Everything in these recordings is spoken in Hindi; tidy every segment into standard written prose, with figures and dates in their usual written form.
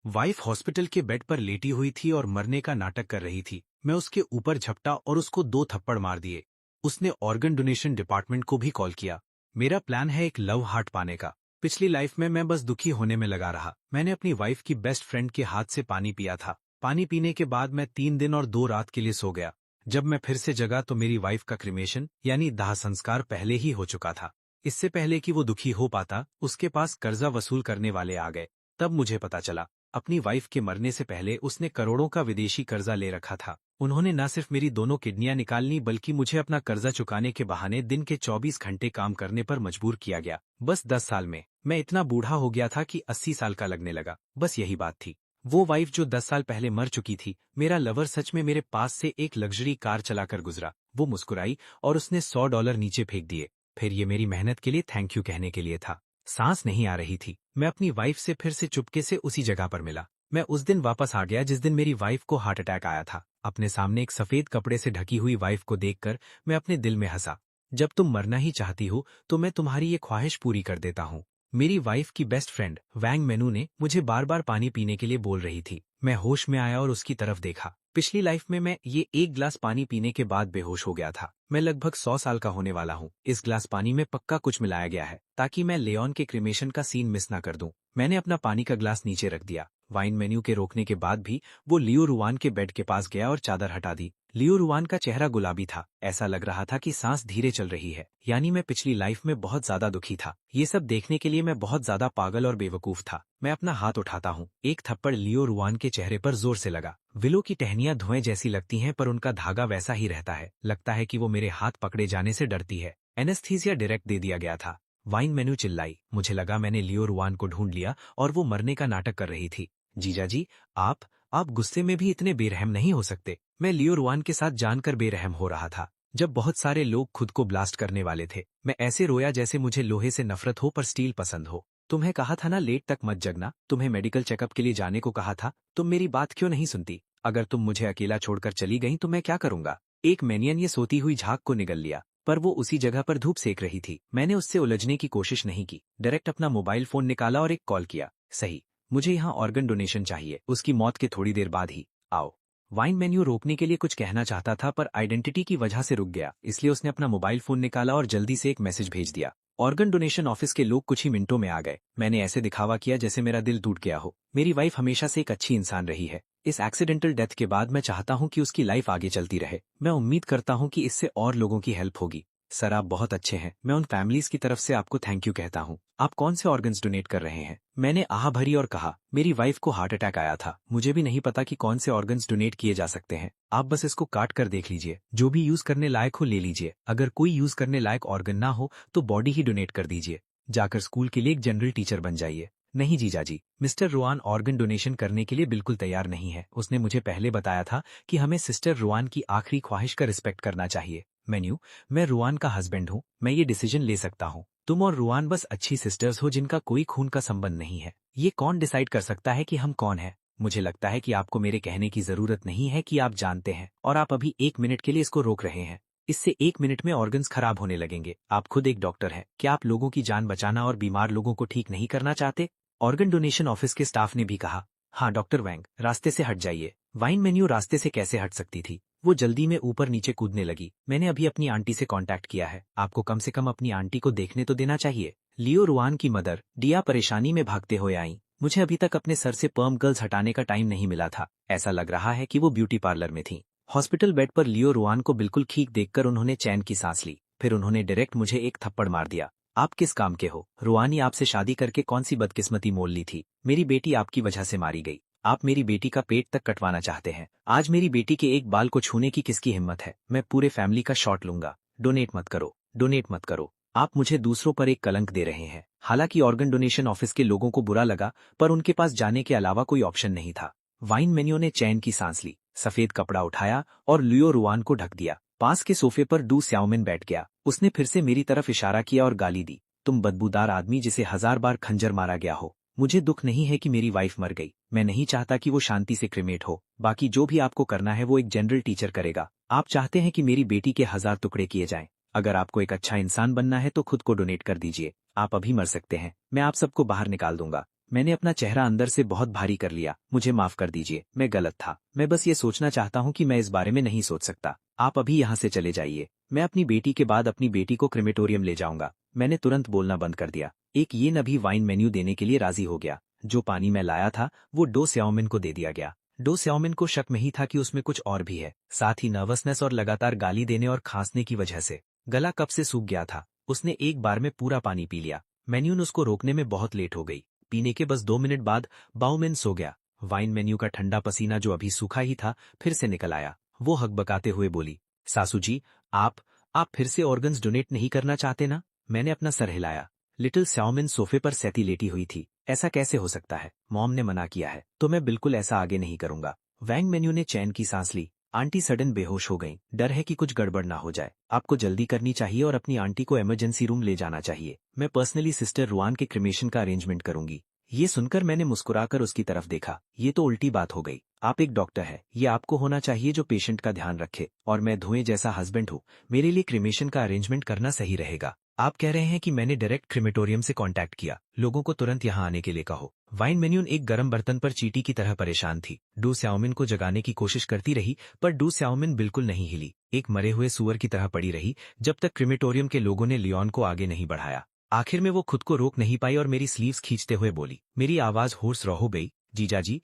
वाइफ हॉस्पिटल के बेड पर लेटी हुई थी और मरने का नाटक कर रही थी। मैं उसके ऊपर झपटा और उसको 2 थप्पड़ मार दिए। उसने ऑर्गन डोनेशन डिपार्टमेंट को भी कॉल किया। मेरा प्लान है एक लव हार्ट पाने का। पिछली लाइफ में मैं बस दुखी होने में लगा रहा। मैंने अपनी वाइफ की बेस्ट फ्रेंड के हाथ से पानी पिया था। पानी पीने के बाद मैं 3 दिन और 2 रात के लिए सो गया। जब मैं फिर से जगा तो मेरी वाइफ का क्रिमेशन यानी दाह संस्कार पहले ही हो चुका था। इससे पहले कि वो दुखी हो पाता, उसके पास कर्जा वसूल करने वाले आ गए। तब मुझे पता चला, अपनी वाइफ के मरने से पहले उसने करोड़ों का विदेशी कर्जा ले रखा था। उन्होंने न सिर्फ मेरी दोनों किडनियां निकालनी बल्कि मुझे अपना कर्जा चुकाने के बहाने दिन के 24 घंटे काम करने पर मजबूर किया गया। बस 10 साल में मैं इतना बूढ़ा हो गया था कि 80 साल का लगने लगा। बस यही बात थी। वो वाइफ जो 10 साल पहले मर चुकी थी, मेरा लवर सच में मेरे पास से एक लग्जरी कार चलाकर गुजरा। वो मुस्कुराई और उसने $100 नीचे फेंक दिए। फिर ये मेरी मेहनत के लिए थैंक यू कहने के लिए था। सांस नहीं आ रही थी। मैं अपनी वाइफ से फिर से चुपके से उसी जगह पर मिला। मैं उस दिन वापस आ गया जिस दिन मेरी वाइफ को हार्ट अटैक आया था। अपने सामने एक सफेद कपड़े से ढकी हुई वाइफ को देखकर मैं अपने दिल में हंसा। जब तुम मरना ही चाहती हो तो मैं तुम्हारी ये ख्वाहिश पूरी कर देता हूँ। मेरी वाइफ की बेस्ट फ्रेंड वैंग मेनू ने मुझे बार बार पानी पीने के लिए बोल रही थी। मैं होश में आया और उसकी तरफ देखा। पिछली लाइफ में मैं ये एक गिलास पानी पीने के बाद बेहोश हो गया था। मैं लगभग 100 साल का होने वाला हूँ। इस गिलास पानी में पक्का कुछ मिलाया गया है ताकि मैं लेओन के क्रिमेशन का सीन मिस ना कर दूं। मैंने अपना पानी का गिलास नीचे रख दिया। वाइन मेन्यू के रोकने के बाद भी वो लियो रुआन के बेड के पास गया और चादर हटा दी। लियो रुआन का चेहरा गुलाबी था। ऐसा लग रहा था कि सांस धीरे चल रही है, यानी मैं पिछली लाइफ में बहुत ज्यादा दुखी था। ये सब देखने के लिए मैं बहुत ज्यादा पागल और बेवकूफ था। मैं अपना हाथ उठाता हूँ। एक थप्पड़ लियो रुआन के चेहरे पर जोर से लगा। विलो की टहनियां धुएं जैसी लगती हैं पर उनका धागा वैसा ही रहता है। लगता है कि वो मेरे हाथ पकड़े जाने से डरती है। एनेस्थीसिया डायरेक्ट दे दिया गया था। वाइन मेन्यू चिल्लाई। मुझे लगा मैंने लियो रुआन को ढूंढ लिया और वो मरने का नाटक कर रही थी। जीजा जी, आप गुस्से में भी इतने बेरहम नहीं हो सकते। मैं लियो रुआन के साथ जानकर बेरहम हो रहा था। जब बहुत सारे लोग खुद को ब्लास्ट करने वाले थे, मैं ऐसे रोया जैसे मुझे लोहे से नफरत हो पर स्टील पसंद हो। तुम्हें कहा था ना लेट तक मत जगना, तुम्हें मेडिकल चेकअप के लिए जाने को कहा था। तुम मेरी बात क्यों नहीं सुनती? अगर तुम मुझे अकेला छोड़कर चली गई तो मैं क्या करूंगा? एक मैनियन ये सोती हुई झाग को निगल लिया, पर वो उसी जगह पर धूप सेक रही थी। मैंने उससे उलझने की कोशिश नहीं की। डायरेक्ट अपना मोबाइल फोन निकाला और एक कॉल किया। सही, मुझे यहाँ ऑर्गन डोनेशन चाहिए, उसकी मौत के थोड़ी देर बाद ही। आओ। वाइन मेन्यू रोकने के लिए कुछ कहना चाहता था पर आइडेंटिटी की वजह से रुक गया, इसलिए उसने अपना मोबाइल फोन निकाला और जल्दी से एक मैसेज भेज दिया। ऑर्गन डोनेशन ऑफिस के लोग कुछ ही मिनटों में आ गए। मैंने ऐसे दिखावा किया जैसे मेरा दिल टूट गया हो। मेरी वाइफ हमेशा से एक अच्छी इंसान रही है। इस एक्सीडेंटल डेथ के बाद मैं चाहता हूँ कि उसकी लाइफ आगे चलती रहे। मैं उम्मीद करता हूँ कि इससे और लोगों की हेल्प होगी। सर, आप बहुत अच्छे हैं। मैं उन फैमिलीज की तरफ से आपको थैंक यू कहता हूँ। आप कौन से ऑर्गन्स डोनेट कर रहे हैं? मैंने आह भरी और कहा, मेरी वाइफ को हार्ट अटैक आया था। मुझे भी नहीं पता कि कौन से ऑर्गन्स डोनेट किए जा सकते हैं। आप बस इसको काट कर देख लीजिए। जो भी यूज करने लायक हो ले लीजिए। अगर कोई यूज करने लायक ऑर्गन ना हो तो बॉडी ही डोनेट कर दीजिए। जाकर स्कूल के लिए एक जनरल टीचर बन जाइए। नहीं जीजा जी, मिस्टर रुआन ऑर्गन डोनेशन करने के लिए बिल्कुल तैयार नहीं है। उसने मुझे पहले बताया था कि हमें सिस्टर रुआन की आखिरी ख्वाहिश का रिस्पेक्ट करना चाहिए। मेन्यू, मैं रुआन का हस्बैंड हूँ। मैं ये डिसीजन ले सकता हूँ। तुम और रुआन बस अच्छी सिस्टर्स हो जिनका कोई खून का संबंध नहीं है। ये कौन डिसाइड कर सकता है कि हम कौन हैं? मुझे लगता है कि आपको मेरे कहने की जरूरत नहीं है कि आप जानते हैं, और आप अभी 1 मिनट के लिए इसको रोक रहे हैं। इससे 1 मिनट में ऑर्गन्स खराब होने लगेंगे। आप खुद एक डॉक्टर हैं। क्या आप लोगों की जान बचाना और बीमार लोगों को ठीक नहीं करना चाहते? ऑर्गन डोनेशन ऑफिस के स्टाफ ने भी कहा। हाँ डॉक्टर वैंग, रास्ते से हट जाइए। वाइन मेन्यू रास्ते से कैसे हट सकती थी? वो जल्दी में ऊपर नीचे कूदने लगी। मैंने अभी अपनी आंटी से कांटेक्ट किया है। आपको कम से कम अपनी आंटी को देखने तो देना चाहिए। लियो रुआन की मदर डिया परेशानी में भागते हुए आई। मुझे अभी तक अपने सर से पर्म गर्ल्स हटाने का टाइम नहीं मिला था। ऐसा लग रहा है कि वो ब्यूटी पार्लर में थी। हॉस्पिटल बेड पर लियो रुआन को बिल्कुल ठीक देखकर उन्होंने चैन की सांस ली। फिर उन्होंने डायरेक्ट मुझे एक थप्पड़ मार दिया। आप किस काम के हो? रुआनी आपसे शादी करके कौन सी बदकिस्मती मोल ली थी? मेरी बेटी आपकी वजह से मारी गई। आप मेरी बेटी का पेट तक कटवाना चाहते हैं। आज मेरी बेटी के एक बाल को छूने की किसकी हिम्मत है? मैं पूरे फैमिली का शॉट लूंगा। डोनेट मत करो, डोनेट मत करो। आप मुझे दूसरों पर एक कलंक दे रहे हैं। हालांकि ऑर्गन डोनेशन ऑफिस के लोगों को बुरा लगा, पर उनके पास जाने के अलावा कोई ऑप्शन नहीं था। वाइन मेन्यू ने चैन की सांस ली, सफेद कपड़ा उठाया और लियो रुआन को ढक दिया। पास के सोफे पर डू स्याओमिन बैठ गया। उसने फिर से मेरी तरफ इशारा किया और गाली दी। तुम बदबूदार आदमी जिसे 1000 बार खंजर मारा गया हो। मुझे दुख नहीं है कि मेरी वाइफ मर गई। मैं नहीं चाहता कि वो शांति से क्रिमेट हो। बाकी जो भी आपको करना है वो एक जनरल टीचर करेगा। आप चाहते हैं कि मेरी बेटी के 1000 टुकड़े किए जाएं। अगर आपको एक अच्छा इंसान बनना है तो खुद को डोनेट कर दीजिए। आप अभी मर सकते हैं। मैं आप सबको बाहर निकाल दूंगा। मैंने अपना चेहरा अंदर से बहुत भारी कर लिया। मुझे माफ कर दीजिए, मैं गलत था। मैं बस ये सोचना चाहता हूँ कि मैं इस बारे में नहीं सोच सकता। आप अभी यहाँ से चले जाइए। मैं अपनी बेटी के बाद अपनी बेटी को क्रिमेटोरियम ले जाऊंगा। मैंने तुरंत बोलना बंद कर दिया। एक ये नभी वाइन मेन्यू देने के लिए राजी हो गया। जो पानी मैं लाया था वो डो स्याओमिन को दे दिया गया। डो स्याओमिन को शक में ही था कि उसमें कुछ और भी है। साथ ही नर्वसनेस और लगातार गाली देने और खांसने की वजह से गला कब से सूख गया था। उसने एक बार में पूरा पानी पी लिया। मेन्यून उसको रोकने में बहुत लेट हो गई। पीने के बस 2 मिनट बाद बाउमिन सो गया। वाइन मेन्यू का ठंडा पसीना जो अभी सूखा ही था फिर से निकल आया। वो हकबकाते हुए बोली, सासू जी, आप फिर से ऑर्गन्स डोनेट नहीं करना चाहते ना? मैंने अपना सर हिलाया। लिटिल स्याओमिन सोफे पर सैती लेटी हुई थी। ऐसा कैसे हो सकता है? मॉम ने मना किया है तो मैं बिल्कुल ऐसा आगे नहीं करूंगा। वैंग मेन्यू ने चैन की सांस ली। आंटी सडन बेहोश हो गईं। डर है कि कुछ गड़बड़ ना हो जाए। आपको जल्दी करनी चाहिए और अपनी आंटी को इमरजेंसी रूम ले जाना चाहिए। मैं पर्सनली सिस्टर रुआन के क्रिमेशन का अरेंजमेंट करूंगी। ये सुनकर मैंने मुस्कुराकर उसकी तरफ देखा। ये तो उल्टी बात हो गई। आप एक डॉक्टर है, ये आपको होना चाहिए जो पेशेंट का ध्यान रखे, और मैं धुएं जैसा हस्बैंड हूँ। मेरे लिए क्रिमेशन का अरेंजमेंट करना सही रहेगा। आप कह रहे हैं कि मैंने डायरेक्ट क्रिमेटोरियम से कांटेक्ट किया? लोगों को तुरंत यहाँ आने के लिए कहो। वाइन मेन्यून एक गर्म बर्तन पर चींटी की तरह परेशान थी। डू स्याओमिन को जगाने की कोशिश करती रही पर डू स्याओमिन बिल्कुल नहीं हिली। एक मरे हुए सुअर की तरह पड़ी रही जब तक क्रिमेटोरियम के लोगों ने लियोन को आगे नहीं बढ़ाया। आखिर में वो खुद को रोक नहीं पाई और मेरी स्लीव्स खींचते हुए बोली। मेरी आवाज होर्स हो गई। जीजा जी,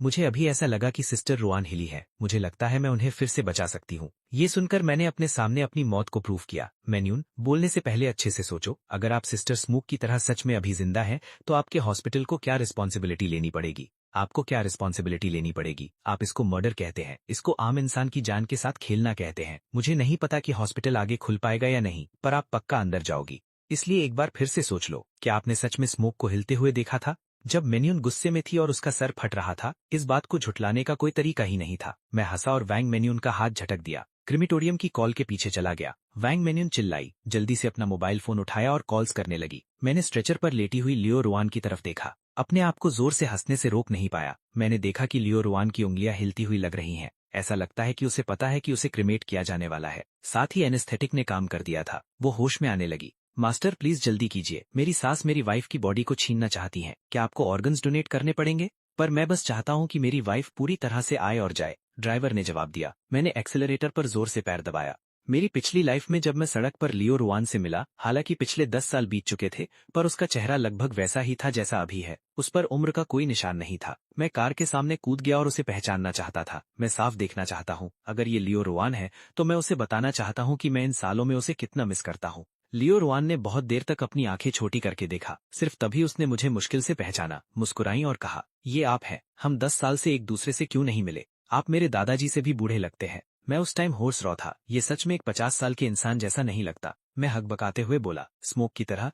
मुझे अभी ऐसा लगा कि सिस्टर रुआन हिली है। मुझे लगता है मैं उन्हें फिर से बचा सकती हूँ। ये सुनकर मैंने अपने सामने अपनी मौत को प्रूफ किया। मेन्यून, बोलने से पहले अच्छे से सोचो। अगर आप सिस्टर स्मूक की तरह सच में अभी जिंदा है तो आपके हॉस्पिटल को क्या रिस्पॉन्सिबिलिटी लेनी पड़ेगी? आपको क्या रिस्पॉन्सिबिलिटी लेनी पड़ेगी? आप इसको मर्डर कहते हैं, इसको आम इंसान की जान के साथ खेलना कहते हैं। मुझे नहीं पता कि हॉस्पिटल आगे खुल पाएगा या नहीं, पर आप पक्का अंदर जाओगी। इसलिए एक बार फिर से सोच लो, क्या आपने सच में स्मोक को हिलते हुए देखा था जब मेन्यून गुस्से में थी और उसका सर फट रहा था? इस बात को झुठलाने का कोई तरीका ही नहीं था। मैं हंसा और वैंग मेन्यून का हाथ झटक दिया। क्रिमेटोरियम की कॉल के पीछे चला गया। वैंग मेन्यून चिल्लाई, जल्दी से अपना मोबाइल फोन उठाया और कॉल्स करने लगी। मैंने स्ट्रेचर पर लेटी हुई लियो रुआन की तरफ देखा। अपने आप को जोर से हंसने से रोक नहीं पाया। मैंने देखा कि लियो रुआन की उंगलियां हिलती हुई लग रही हैं। ऐसा लगता है कि उसे पता है कि उसे क्रिमेट किया जाने वाला है। साथ ही एनेस्थेटिक ने काम कर दिया था। वो होश में आने लगी। मास्टर, प्लीज जल्दी कीजिए। मेरी सास मेरी वाइफ की बॉडी को छीनना चाहती हैं। क्या आपको ऑर्गन्स डोनेट करने पड़ेंगे? पर मैं बस चाहता हूँ कि मेरी वाइफ पूरी तरह से आए और जाए, ड्राइवर ने जवाब दिया। मैंने एक्सेलरेटर पर जोर से पैर दबाया। मेरी पिछली लाइफ में जब मैं सड़क पर लियो रुआन से मिला, हालांकि पिछले 10 साल बीत चुके थे, पर उसका चेहरा लगभग वैसा ही था जैसा अभी है। उस पर उम्र का कोई निशान नहीं था। मैं कार के सामने कूद गया और उसे पहचानना चाहता था। मैं साफ देखना चाहता हूँ। अगर ये लियो रुआन है तो मैं उसे बताना चाहता हूँ कि मैं इन सालों में उसे कितना मिस करता हूँ। लियो रुआन ने बहुत देर तक अपनी आंखें छोटी करके देखा। सिर्फ तभी उसने मुझे मुश्किल से पहचाना, मुस्कुराई और कहा, ये आप हैं। हम 10 साल से एक दूसरे से क्यों नहीं मिले? आप मेरे दादाजी से भी बूढ़े लगते हैं। मैं उस टाइम होश रहा था। ये सच में एक 50 साल के इंसान जैसा नहीं लगता। मैं हकबकाते हुए बोला, स्मोक की तरह।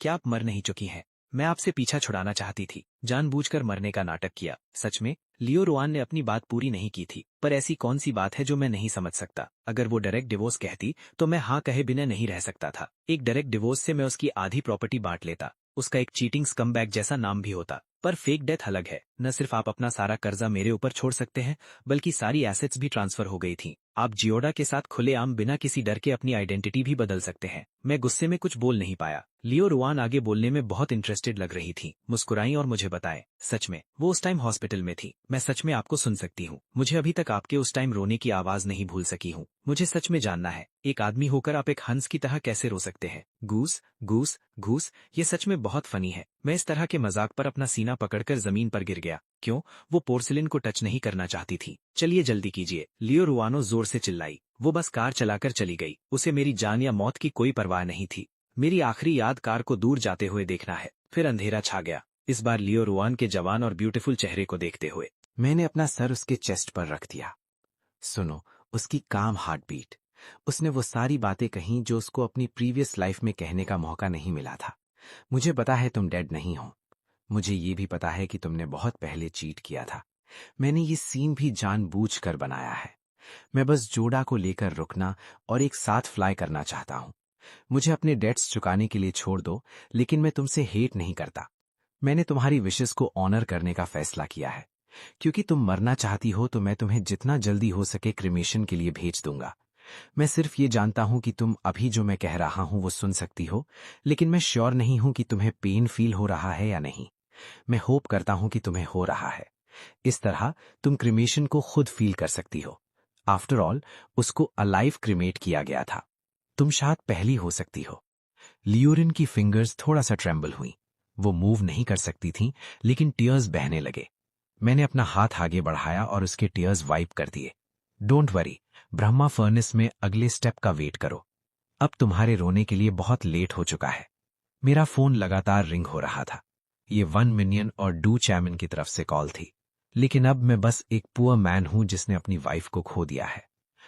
क्या आप मर नहीं चुकी हैं? मैं आपसे पीछा छुड़ाना चाहती थी, जानबूझकर मरने का नाटक किया। सच में? लियो रुआन ने अपनी बात पूरी नहीं की थी। पर ऐसी कौन सी बात है जो मैं नहीं समझ सकता? अगर वो डायरेक्ट डिवोर्स कहती तो मैं हाँ कहे बिना नहीं रह सकता था। एक डायरेक्ट डिवोर्स से मैं उसकी आधी प्रॉपर्टी बांट लेता। उसका एक चीटिंग स्कमबैग जैसा नाम भी होता। पर फेक डेथ अलग है। न सिर्फ आप अपना सारा कर्जा मेरे ऊपर छोड़ सकते हैं, बल्कि सारी एसेट्स भी ट्रांसफर हो गई थी। आप जियोडा के साथ खुलेआम बिना किसी डर के अपनी आइडेंटिटी भी बदल सकते हैं। मैं गुस्से में कुछ बोल नहीं पाया। लियो रुआन आगे बोलने में बहुत इंटरेस्टेड लग रही थी। मुस्कुराई और मुझे बताए, सच में वो उस टाइम हॉस्पिटल में थी। मैं सच में आपको सुन सकती हूँ। मुझे अभी तक आपके उस टाइम रोने की आवाज नहीं भूल सकी हूँ। मुझे सच में जानना है, एक आदमी होकर आप एक हंस की तरह कैसे रो सकते हैं? गूस गूस घूस। ये सच में बहुत फनी है। मैं इस तरह के मजाक पर अपना सीना पकड़कर जमीन पर गिर गया। क्यों? वो पोर्सिलिन को टच नहीं करना चाहती थी। चलिए जल्दी कीजिए, लियो रुआनो जोर से चिल्लाई। वो बस कार चलाकर चली गई। उसे मेरी जान या मौत की कोई परवाह नहीं थी। मेरी आखिरी याद कार को दूर जाते हुए देखना है। फिर अंधेरा छा गया, इस बार लियो रुआन के जवान और ब्यूटीफुल चेहरे को देखते हुए। मैंने अपना सर उसके चेस्ट पर रख दिया। सुनो, उसकी काम हार्ट बीट। उसने वो सारी बातें कहीं जो उसको अपनी प्रीवियस लाइफ में कहने का मौका नहीं मिला था। मुझे पता है तुम डेड नहीं हो। मुझे ये भी पता है कि तुमने बहुत पहले चीट किया था। मैंने ये सीन भी जानबूझकर बनाया है। मैं बस जोड़ा को लेकर रुकना और एक साथ फ्लाई करना चाहता हूं। मुझे अपने डेट्स चुकाने के लिए छोड़ दो, लेकिन मैं तुमसे हेट नहीं करता। मैंने तुम्हारी विशेस को ऑनर करने का फैसला किया है। क्योंकि तुम मरना चाहती हो तो मैं तुम्हें जितना जल्दी हो सके क्रिमेशन के लिए भेज दूंगा। मैं सिर्फ ये जानता हूं कि तुम अभी जो मैं कह रहा हूं वो सुन सकती हो, लेकिन मैं श्योर नहीं हूं कि तुम्हें पेन फील हो रहा है या नहीं। मैं होप करता हूं कि तुम्हें हो रहा है। इस तरह तुम क्रिमेशन को खुद फील कर सकती हो। आफ्टर ऑल, उसको अलाइव क्रिमेट किया गया था। तुम शायद पहली हो सकती हो। लियोरिन की फिंगर्स थोड़ा सा ट्रेम्बल हुई। वो मूव नहीं कर सकती थीं, लेकिन टीयर्स बहने लगे। मैंने अपना हाथ आगे बढ़ाया और उसके टीयर्स वाइप कर दिए। डोंट वरी, ब्रह्मा फर्नेस में अगले स्टेप का वेट करो। अब तुम्हारे रोने के लिए बहुत लेट हो चुका है। मेरा फोन लगातार रिंग हो रहा था। ये 1 मिनियन और डू चैमन की तरफ से कॉल थी। लेकिन अब मैं बस एक पुअर मैन हूं जिसने अपनी वाइफ को खो दिया है।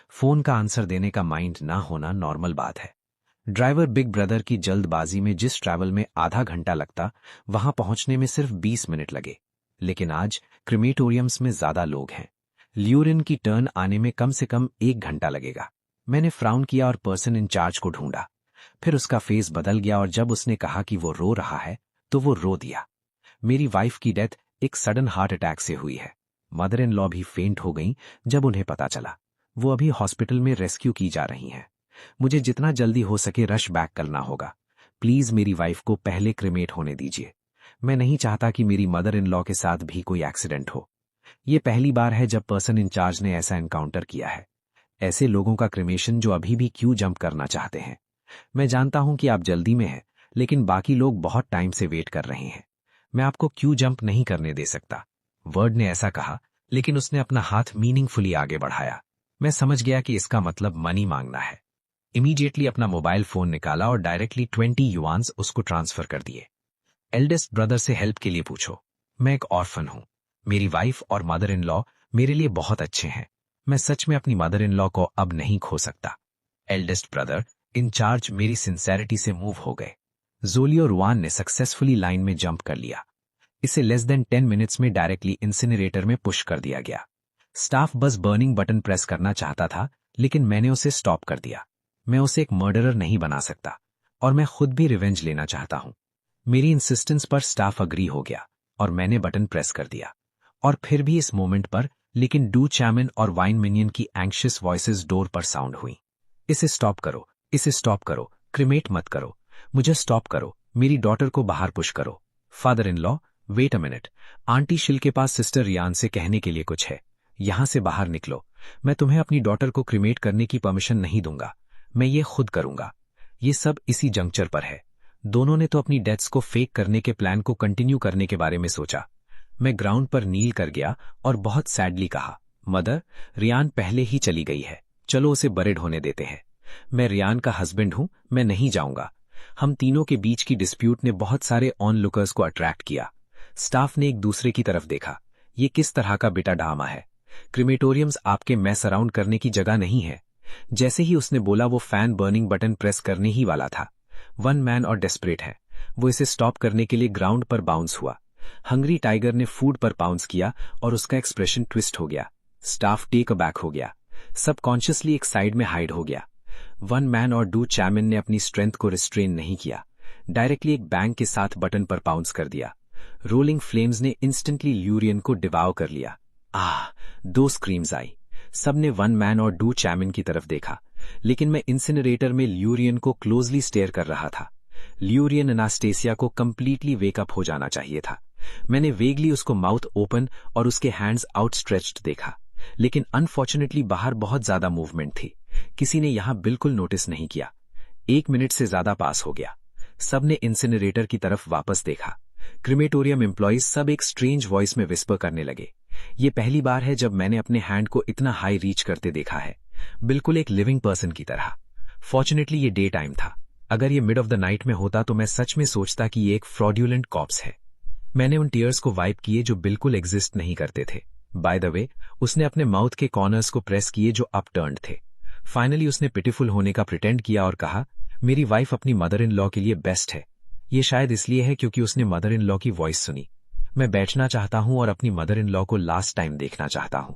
फोन का आंसर देने का माइंड ना होना नॉर्मल बात है। ड्राइवर बिग ब्रदर की जल्दबाजी में जिस ट्रैवल में आधा घंटा लगता, वहां पहुंचने में सिर्फ 20 मिनट लगे। लेकिन आज क्रिमेटोरियम्स में ज्यादा लोग हैं। ल्यूरिन की टर्न आने में कम से कम 1 घंटा लगेगा। मैंने फ्राउन किया और पर्सन इंचार्ज को ढूंढा। फिर उसका फेस बदल गया और जब उसने कहा कि वो रो रहा है तो वो रो दिया। मेरी वाइफ की डेथ एक सडन हार्ट अटैक से हुई है। मदर इन लॉ भी फेंट हो गई जब उन्हें पता चला। वो अभी हॉस्पिटल में रेस्क्यू की जा रही हैं। मुझे जितना जल्दी हो सके रश बैक करना होगा। प्लीज मेरी वाइफ को पहले क्रिमेट होने दीजिए। मैं नहीं चाहता कि मेरी मदर इन लॉ के साथ भी कोई एक्सीडेंट हो। ये पहली बार है जब पर्सन इंचार्ज ने ऐसा एनकाउंटर किया है। ऐसे लोगों का क्रिमेशन जो अभी भी क्यों जंप करना चाहते हैं। मैं जानता हूं कि आप जल्दी में हैं, लेकिन बाकी लोग बहुत टाइम से वेट कर रहे हैं। मैं आपको क्यों जंप नहीं करने दे सकता। वर्ड ने ऐसा कहा, लेकिन उसने अपना हाथ मीनिंगफुली आगे बढ़ाया। मैं समझ गया कि इसका मतलब मनी मांगना है। इमीडिएटली अपना मोबाइल फोन निकाला और डायरेक्टली 20 युआन्स उसको ट्रांसफर कर दिए। एल्डेस्ट ब्रदर से हेल्प के लिए पूछो। मैं एक ऑर्फन हूं। मेरी वाइफ और मदर इन लॉ मेरे लिए बहुत अच्छे हैं। मैं सच में अपनी मदर इन लॉ को अब नहीं खो सकता। एल्डेस्ट ब्रदर इंचार्ज मेरी सिंसेरिटी से मूव हो गए। जोली और रुआन ने सक्सेसफुली लाइन में जंप कर लिया। इसे लेस देन 10 मिनट्स में डायरेक्टली इंसिनरेटर में पुश कर दिया गया। स्टाफ बस बर्निंग बटन प्रेस करना चाहता था, लेकिन मैंने उसे स्टॉप कर दिया। मैं उसे एक मर्डरर नहीं बना सकता और मैं खुद भी रिवेंज लेना चाहता हूं। मेरी इंसिस्टेंस पर स्टाफ अग्री हो गया और मैंने बटन प्रेस कर दिया। और फिर भी इस मोमेंट पर लेकिन डू चैमन और वाइन मिनियन की एंग्शियस वॉइसेस डोर पर साउंड हुई। इसे स्टॉप करो, इसे स्टॉप करो, क्रिमेट मत करो, मुझे स्टॉप करो, मेरी डॉटर को बाहर पुश करो। Father in law, wait a minute. Aunty शिल के पास सिस्टर रियान से कहने के लिए कुछ है। यहां से बाहर निकलो। मैं तुम्हें अपनी डॉटर को क्रिमेट करने की परमिशन नहीं दूंगा। मैं ये खुद करूंगा। ये सब इसी जंक्चर पर है। दोनों ने तो अपनी डेथ्स को फेक करने के प्लान को कंटिन्यू करने के बारे में सोचा। मैं ग्राउंड पर नील कर गया और बहुत सैडली कहा, मदर, रियान पहले ही चली गई है। चलो उसे बरेड होने देते हैं। मैं रियान का हस्बैंड हूं, मैं नहीं जाऊंगा। हम तीनों के बीच की डिस्प्यूट ने बहुत सारे ऑन लुकर्स को अट्रैक्ट किया। स्टाफ ने एक दूसरे की तरफ देखा। ये किस तरह का बिटा ड्रामा है। क्रिमेटोरियम्स आपके मैस अराउंड करने की जगह नहीं है। जैसे ही उसने बोला वो फैन बर्निंग बटन प्रेस करने ही वाला था। वन मैन और डेस्परेट है। वो इसे स्टॉप करने के लिए ग्राउंड पर बाउंस हुआ। हंग्री टाइगर ने फूड पर बाउंस किया और उसका एक्सप्रेशन ट्विस्ट हो गया। स्टाफ टेक अबैक हो गया। सबकॉन्शियसली एक साइड में हाइड हो गया। वन मैन और डू चैमन ने अपनी स्ट्रेंथ को रिस्ट्रेन नहीं किया। डायरेक्टली एक बैंग के साथ बटन पर बाउंस कर दिया। रोलिंग फ्लेम्स ने इंस्टेंटली ल्यूरियन को डिवाव कर लिया। दो स्क्रीम्स आई। सबने वन मैन और डू चैमन की तरफ देखा, लेकिन मैं इंसिनरेटर में ल्यूरियन को क्लोजली स्टेयर कर रहा था। ल्यूरियन एनास्टेसिया को कंप्लीटली वेकअप हो जाना चाहिए था। मैंने वेगली उसको माउथ ओपन और उसके हैंड्स आउटस्ट्रेच्ड देखा, लेकिन अनफॉर्चुनेटली बाहर बहुत ज्यादा मूवमेंट थी। किसी ने यहां बिल्कुल नोटिस नहीं किया। 1 मिनट से ज्यादा पास हो गया। सबने इंसिनरेटर की तरफ वापस देखा। क्रिमेटोरियम एम्प्लॉइज सब एक स्ट्रेंज वॉइस में विस्पर करने लगे। ये पहली बार है जब मैंने अपने हैंड को इतना हाई रीच करते देखा है, बिल्कुल एक लिविंग पर्सन की तरह। फॉर्चुनेटली ये डे टाइम था। अगर ये मिड ऑफ द नाइट में होता तो मैं सच में सोचता कि ये एक फ्रॉड्यूलेंट कॉप्स है। मैंने उन टीयर्स को वाइप किए जो बिल्कुल एग्जिस्ट नहीं करते थे। बाय द वे, उसने अपने माउथ के कॉर्नर्स को प्रेस किए जो अपटर्न्ड थे। फाइनली उसने पिटिफुल होने का प्रिटेंड किया और कहा, मेरी वाइफ अपनी मदर इन लॉ के लिए बेस्ट है। ये शायद इसलिए है क्योंकि उसने मदर इन लॉ की वॉइस सुनी। मैं बैठना चाहता हूं और अपनी मदर इन लॉ को लास्ट टाइम देखना चाहता हूं।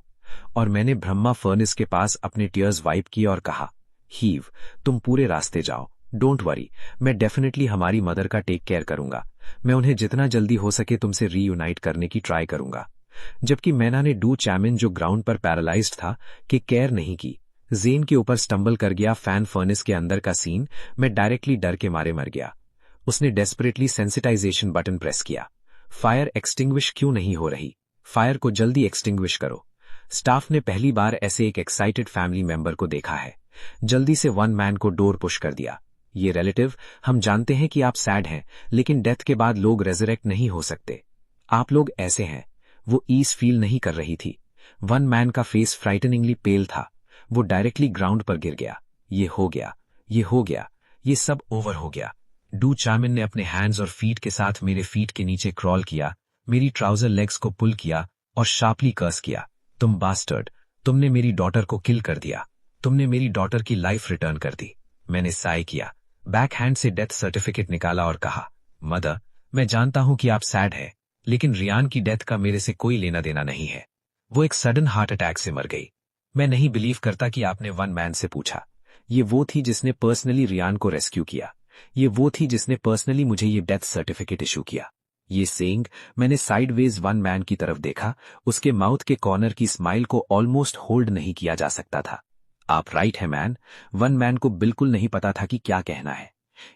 और मैंने ब्रह्मा फर्नेस के पास अपने टीयर्स वाइप किए और कहा, हीव, तुम पूरे रास्ते जाओ, डोंट वरी, मैं डेफिनेटली हमारी मदर का टेक केयर करूंगा। मैं उन्हें जितना जल्दी हो सके तुमसे रीयूनाइट करने की ट्राई करूंगा। जबकि मैना ने डू चैमन, जो ग्राउंड पर पैरालाइज्ड था, कि केयर नहीं की। जेन के ऊपर स्टंबल कर गया फैन फर्नेस के अंदर का सीन। मैं डायरेक्टली डर के मारे मर गया। उसने डेस्परेटली सेंसिटाइजेशन बटन प्रेस किया। फायर एक्सटिंग्विश क्यों नहीं हो रही? फायर को जल्दी एक्सटिंग्विश करो। स्टाफ ने पहली बार ऐसे एक एक्साइटेड फैमिली मेंबर को देखा है। जल्दी से वन मैन को डोर पुश कर दिया। ये रिलेटिव, हम जानते हैं कि आप सैड हैं, लेकिन डेथ के बाद लोग रेजरेक्ट नहीं हो सकते। आप लोग ऐसे हैं। वो ईज फील नहीं कर रही थी। वन मैन का फेस फ्राइटनिंगली पेल था। वो डायरेक्टली ग्राउंड पर गिर गया। ये हो गया, ये हो गया, ये सब ओवर हो गया। डू चामिन ने अपने हैंड्स और फीट के साथ मेरे फीट के नीचे क्रॉल किया, मेरी ट्राउजर लेग्स को पुल किया और शार्पली कर्स किया। तुम बास्टर्ड, तुमने मेरी डॉटर को किल कर दिया। तुमने मेरी डॉटर की लाइफ रिटर्न कर दी। मैंने साय किया, बैक हैंड से डेथ सर्टिफिकेट निकाला और कहा, मदर, मैं जानता हूं कि आप सैड है, लेकिन रियान की डेथ का मेरे से कोई लेना देना नहीं है। वो एक सडन हार्ट अटैक से मर गई। मैं नहीं बिलीव करता कि आपने वन मैन से पूछा। ये वो थी जिसने पर्सनली रियान को रेस्क्यू किया। ये वो थी जिसने पर्सनली मुझे ये डेथ सर्टिफिकेट इशू किया। ये सेइंग, मैंने साइडवेज वन मैन की तरफ देखा। उसके माउथ के कॉर्नर की स्माइल को ऑलमोस्ट होल्ड नहीं किया जा सकता था। आप राइट है मैन। वन मैन को बिल्कुल नहीं पता था कि क्या कहना है।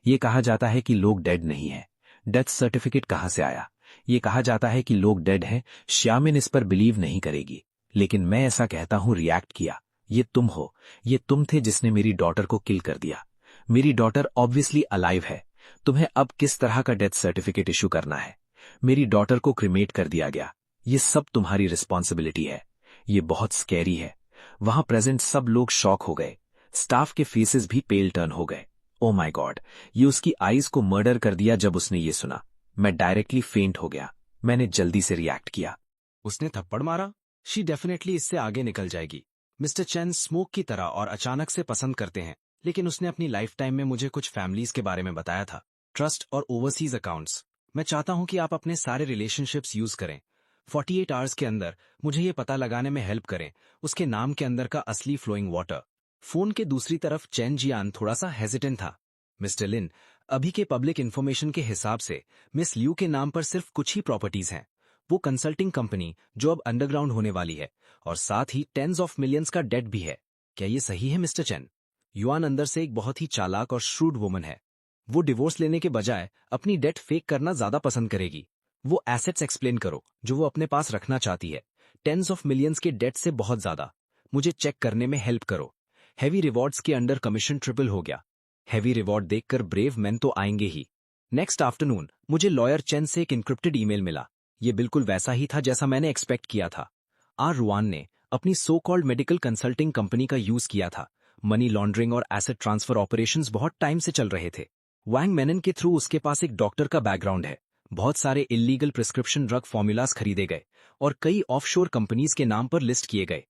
ये कहा जाता है कि लोग डेड नहीं है। डेथ सर्टिफिकेट कहां से आया? ये कहा जाता है कि लोग डेड हैं। श्यामिन इस पर बिलीव नहीं करेगी, लेकिन मैं ऐसा कहता हूं, रिएक्ट किया। ये तुम हो। ये तुम थे जिसने मेरी डॉटर को किल कर दिया। मेरी डॉटर ऑब्वियसली अलाइव है। तुम्हें अब किस तरह का डेथ सर्टिफिकेट इशू करना है? मेरी डॉटर को क्रिमेट कर दिया गया। ये सब तुम्हारी रिस्पॉन्सिबिलिटी है। ये बहुत स्कैरी है। वहां प्रेजेंट सब लोग शॉक हो गए। स्टाफ के फेसेस भी पेल टर्न हो गए। ओ माय गॉड, ये उसकी आईज को मर्डर कर दिया। जब उसने ये सुना, मैं डायरेक्टली फेंट हो गया। मैंने जल्दी से रिएक्ट किया। उसने थप्पड़ मारा? शी डेफिनेटली इससे आगे निकल जाएगी। मिस्टर चैन स्मोक की तरह और अचानक से पसंद करते हैं, लेकिन उसने अपनी लाइफ टाइम में मुझे कुछ फैमिलीज के बारे में बताया था, ट्रस्ट और ओवरसीज अकाउंट्स। मैं चाहता हूं कि आप अपने सारे रिलेशनशिप्स यूज करें। 48 आवर्स के अंदर मुझे ये पता लगाने में हेल्प करें उसके नाम के अंदर का असली फ्लोइंग वाटर। फोन के दूसरी तरफ चैन जियान थोड़ा सा हेजिटेंट था। मिस्टर लिन, अभी के पब्लिक इन्फॉर्मेशन के हिसाब से मिस लियू के नाम पर सिर्फ कुछ ही प्रॉपर्टीज हैं। वो कंसल्टिंग कंपनी जो अब अंडरग्राउंड होने वाली है, और साथ ही टेंस ऑफ मिलियंस का डेट भी है। क्या ये सही है मिस्टर चैन? युआन अंदर से एक बहुत ही चालाक और श्रूड वुमन है। वो डिवोर्स लेने के बजाय अपनी डेट फेक करना ज्यादा पसंद करेगी। वो एसेट्स एक्सप्लेन करो जो वो अपने पास रखना चाहती है। टेंस ऑफ मिलियंस के डेट से बहुत ज्यादा। मुझे चेक करने में हेल्प करो। हैवी रिवॉर्ड्स के अंडर कमीशन ट्रिपल हो गया। हैवी रिवॉर्ड देखकर ब्रेव मैन तो आएंगे ही। नेक्स्ट आफ्टरनून मुझे लॉयर चेन से एक इंक्रिप्टेड ईमेल मिला। ये बिल्कुल वैसा ही था जैसा मैंने एक्सपेक्ट किया था। आर रुआन ने अपनी so called medical consulting company का यूज किया था। मनी लॉन्ड्रिंग और एसेट ट्रांसफर ऑपरेशंस बहुत टाइम से चल रहे थे। वैंग मेनन के थ्रू उसके पास एक डॉक्टर का बैकग्राउंड है। बहुत सारे इल्लीगल प्रिस्क्रिप्शन ड्रग फॉर्मूलाज खरीदे गए और कई ऑफशोर कंपनीज के नाम पर लिस्ट किए गए।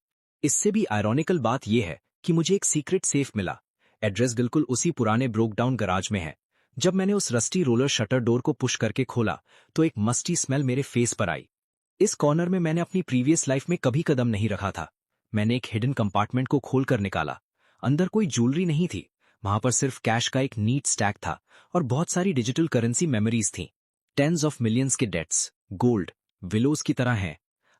इससे भी आयरॉनिकल बात यह है कि मुझे एक सीक्रेट सेफ मिला। एड्रेस बिल्कुल उसी पुराने ब्रोक डाउन गराज में है। जब मैंने उस रस्टी रोलर शटर डोर को पुश करके खोला तो एक मस्टी स्मेल मेरे फेस पर आई। इस कॉर्नर में मैंने अपनी प्रीवियस लाइफ में कभी कदम नहीं रखा था। मैंने एक हिडन कंपार्टमेंट को खोलकर निकाला। अंदर कोई ज्वेलरी नहीं थी। वहां पर सिर्फ कैश का एक नीट स्टैक था और बहुत सारी डिजिटल करेंसी मेमोरीज थी। टेंस ऑफ मिलियंस के डेट्स गोल्ड विलोज की तरह हैं।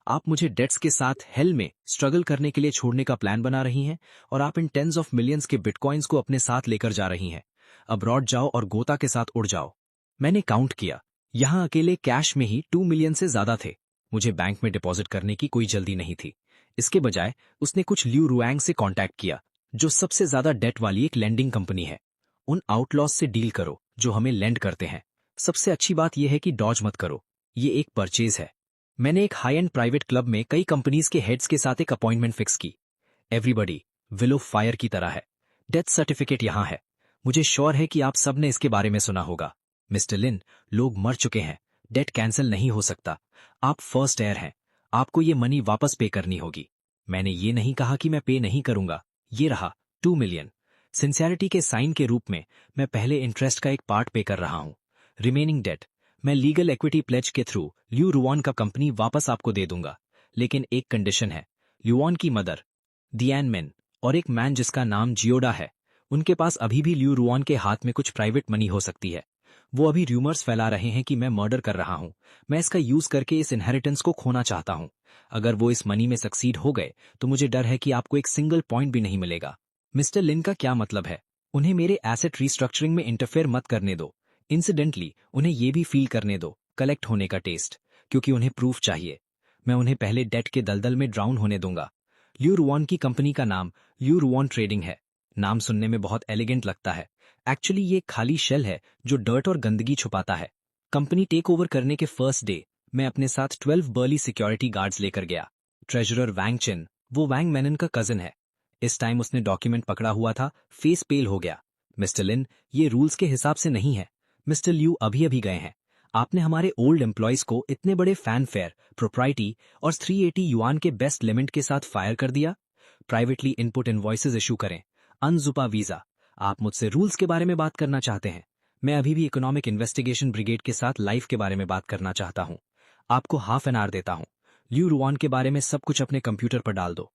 आप मुझे डेट्स के साथ हेल में स्ट्रगल करने के लिए छोड़ने का प्लान बना रही हैं, और आप इन टेंस ऑफ मिलियंस के बिटकॉइंस को अपने साथ लेकर जा रही हैं। अब्रॉड जाओ और गोता के साथ उड़ जाओ। मैंने काउंट किया, यहां अकेले कैश में ही 2 मिलियन से ज्यादा थे। मुझे बैंक में डिपॉजिट करने की कोई जल्दी नहीं थी। इसके बजाय उसने कुछ ल्यू रुआंग से कांटेक्ट किया, जो सबसे ज्यादा डेट वाली एक लेंडिंग कंपनी है। उन आउटलॉज से डील करो जो हमें लेंड करते हैं। सबसे अच्छी बात यह है कि डॉज मत करो। ये एक परचेज है। मैंने एक हाई एंड प्राइवेट क्लब में कई कंपनीज के हेड्स के साथ एक अपॉइंटमेंट फिक्स की। एवरीबडी विलो फायर की तरह है। डेथ सर्टिफिकेट यहां है। मुझे श्योर है कि आप सब ने इसके बारे में सुना होगा। मिस्टर लिन, लोग मर चुके हैं। डेट कैंसिल नहीं हो सकता। आप फर्स्ट एयर हैं। आपको ये मनी वापस पे करनी होगी। मैंने ये नहीं कहा कि मैं पे नहीं करूंगा। ये रहा 2 मिलियन। सिंसियरिटी के साइन के रूप में मैं पहले इंटरेस्ट का एक पार्ट पे कर रहा हूं। रिमेनिंग डेट मैं लीगल इक्विटी प्लेज के थ्रू ल्यू रुआन का कंपनी वापस आपको दे दूंगा, लेकिन एक कंडीशन है। ल्यूआन की मदर दियान मेन और एक मैन जिसका नाम जियोडा है, उनके पास अभी भी ल्यू रुआन के हाथ में कुछ प्राइवेट मनी हो सकती है। वो अभी र्यूमर्स फैला रहे हैं कि मैं मर्डर कर रहा हूं। मैं इसका यूज करके इस इनहेरिटेंस को खोना चाहता हूं। अगर वो इस मनी में सक्सीड हो गए तो मुझे डर है कि आपको एक सिंगल पॉइंट भी नहीं मिलेगा। मिस्टर लिन का क्या मतलब है? उन्हें मेरे एसेट रिस्ट्रक्चरिंग में इंटरफेयर मत करने दो। इंसिडेंटली उन्हें ये भी फील करने दो कलेक्ट होने का टेस्ट, क्योंकि उन्हें प्रूफ चाहिए। मैं उन्हें पहले डेट के दलदल में ड्राउन होने दूंगा। ल्यू रुऑन की कंपनी का नाम ल्यू रुऑन ट्रेडिंग है। नाम सुनने में बहुत एलिगेंट लगता है। एक्चुअली ये एक खाली शेल है जो डर्ट और गंदगी छुपाता है। कंपनी टेक ओवर करने के फर्स्ट डे मैं अपने साथ 12 बर्ली सिक्योरिटी गार्ड्स लेकर गया। ट्रेजरर वैंग चिन, वो वैंग मैनन का कजन है। इस टाइम उसने डॉक्यूमेंट पकड़ा हुआ था, फेस पेल हो गया। मिस्टर लिन, ये रूल्स के हिसाब से नहीं है। मिस्टर ल्यू अभी अभी गए हैं। आपने हमारे ओल्ड एम्प्लॉयज को इतने बड़े फैन फेयर, प्रोप्राइटी और 380 युआन के बेस्ट लिमिट के साथ फायर कर दिया। प्राइवेटली इनपुट इनवॉइसेज इशू करें, अनजुपा वीजा। आप मुझसे रूल्स के बारे में बात करना चाहते हैं। मैं अभी भी इकोनॉमिक इन्वेस्टिगेशन ब्रिगेड के साथ लाइफ के बारे में बात करना चाहता हूं। आपको हाफ एन आवर देता हूं। ल्यू रुऑन के बारे में सब कुछ अपने कंप्यूटर पर डाल दो।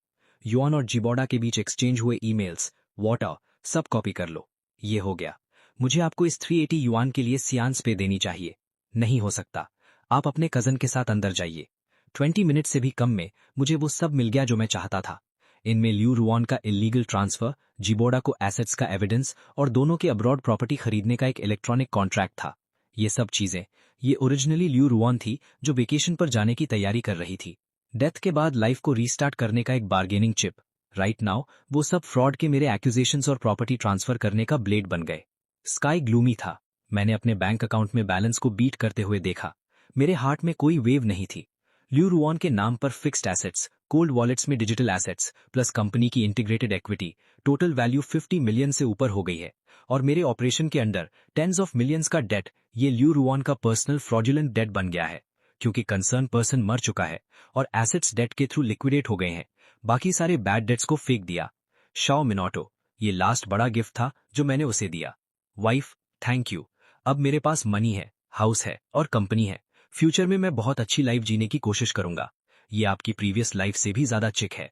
युआन और जिबोडा के बीच एक्सचेंज हुए ईमेल्स, वाटर, सब कॉपी कर लो। ये हो गया। मुझे आपको इस 380 युआन के लिए सियांस पे देनी चाहिए। नहीं हो सकता। आप अपने कजन के साथ अंदर जाइए। 20 मिनट से भी कम में मुझे वो सब मिल गया जो मैं चाहता था। इनमें ल्यू रुऑन का इलीगल ट्रांसफर, जिबोडा को एसेट्स का एविडेंस और दोनों के अब्रॉड प्रॉपर्टी खरीदने का एक इलेक्ट्रॉनिक कॉन्ट्रैक्ट था। ये सब चीजें, ये ओरिजिनली ल्यू रुऑन थी जो वेकेशन पर जाने की तैयारी कर रही थी। डेथ के बाद लाइफ को रीस्टार्ट करने का एक बार्गेनिंग चिप। राइट नाउ वो सब फ्रॉड के मेरे एक्यूजेशंस और प्रॉपर्टी ट्रांसफर करने का ब्लेड बन गए। स्काई ग्लूमी था। मैंने अपने बैंक अकाउंट में बैलेंस को बीट करते हुए देखा। मेरे हार्ट में कोई वेव नहीं थी। ल्यू रुऑन के नाम पर फिक्स्ड एसेट्स, कोल्ड वॉलेट्स में डिजिटल एसेट्स प्लस कंपनी की integrated equity, total value 50 million से ऊपर हो गई है। और मेरे ऑपरेशन के अंडर टेंस ऑफ मिलियंस का डेट, ये ल्यू रुऑन का पर्सनल फ्रॉडुलेंट डेट बन गया है, क्योंकि कंसर्न पर्सन मर चुका है और एसेट्स डेट के थ्रू लिक्विडेट हो गए हैं। बाकी सारे बैड डेट्स को फेंक दिया। शाओ मिनोटो, ये लास्ट बड़ा गिफ्ट था जो मैंने उसे दिया। Wife, thank you. अब मेरे पास मनी है, हाउस है और कंपनी है। फ्यूचर में मैं बहुत अच्छी लाइफ जीने की कोशिश करूंगा। ये आपकी प्रीवियस लाइफ से भी ज्यादा चिक है।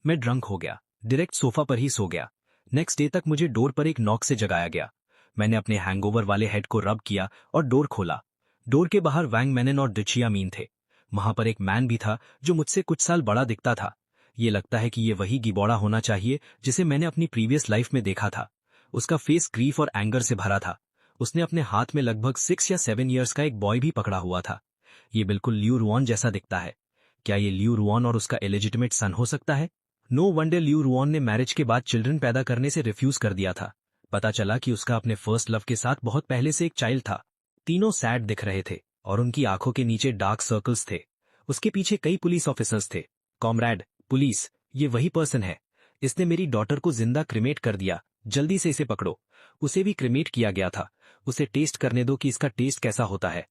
मैं ड्रंक हो गया, डायरेक्ट सोफा पर ही सो गया। नेक्स्ट डे तक मुझे डोर पर एक नॉक से जगाया गया। मैंने अपने हैंगओवर वाले हेड को रब किया और डोर खोला। डोर के बाहर वैंग मैनन और डिचिया मीन थे। वहां पर एक मैन भी था जो मुझसे कुछ साल बड़ा दिखता था। ये लगता है कि ये वही गिबोड़ा होना चाहिए जिसे मैंने अपनी प्रीवियस लाइफ में देखा था। उसका फेस ग्रीफ और एंगर से भरा था। उसने अपने हाथ में लगभग 6 या 7 इयर्स का एक बॉय भी पकड़ा हुआ था। ये बिल्कुल ल्यू रुऑन जैसा दिखता है। क्या ये ल्यू रुऑन और उसका इलेजिटिमेट सन हो सकता है? नो वंडर ल्यू रुऑन ने मैरिज के बाद चिल्ड्रन पैदा करने से रिफ्यूज कर दिया था। पता चला कि उसका अपने फर्स्ट लव के साथ बहुत पहले से एक चाइल्ड था। तीनों सैड दिख रहे थे और उनकी आंखों के नीचे डार्क सर्कल्स थे। उसके पीछे कई पुलिस ऑफिसर्स थे। कॉमरेड, पुलिस, ये वही पर्सन है। इसने मेरी डॉटर को जिंदा क्रिमेट कर दिया। जल्दी से इसे पकड़ो। उसे भी क्रिमेट किया गया था। उसे टेस्ट करने दो कि इसका टेस्ट कैसा होता है।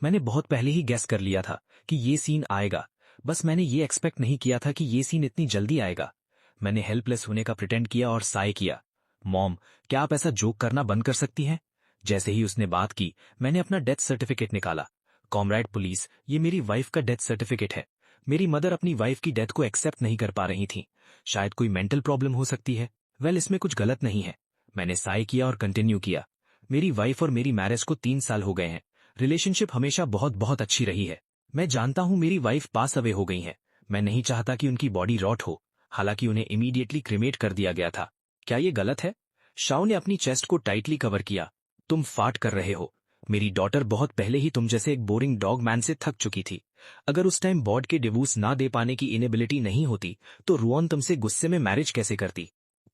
मैंने बहुत पहले ही गैस कर लिया था कि ये सीन आएगा। बस मैंने ये एक्सपेक्ट नहीं किया था कि ये सीन इतनी जल्दी आएगा। मैंने हेल्पलेस होने का प्रिटेंड किया और साय किया। मॉम, क्या आप ऐसा जोक करना बंद कर सकती हैं? जैसे ही उसने बात की, मैंने अपना डेथ सर्टिफिकेट निकाला। कॉमरेड पुलिस, ये मेरी वाइफ का डेथ सर्टिफिकेट है। मेरी मदर अपनी वाइफ की डेथ को एक्सेप्ट नहीं कर पा रही थी। शायद कोई मेंटल प्रॉब्लम हो सकती है। वेल, इसमें कुछ गलत नहीं है। मैंने साय किया और कंटिन्यू किया। मेरी वाइफ और मेरी मैरिज को 3 साल हो गए हैं। रिलेशनशिप हमेशा बहुत बहुत अच्छी रही है। मैं जानता हूं मेरी वाइफ पास अवे हो गई हैं। मैं नहीं चाहता कि उनकी बॉडी रॉट हो। हालांकि उन्हें इमीडिएटली क्रिमेट कर दिया गया था। क्या ये गलत है? शाओ ने अपनी चेस्ट को टाइटली कवर किया। तुम फाट कर रहे हो। मेरी डॉटर बहुत पहले ही तुम जैसे एक बोरिंग डॉग मैन से थक चुकी थी। अगर उस टाइम बॉर्ड के डिवोर्स ना दे पाने की इनेबिलिटी नहीं होती तो रुऑन तुमसे गुस्से में मैरिज कैसे करती?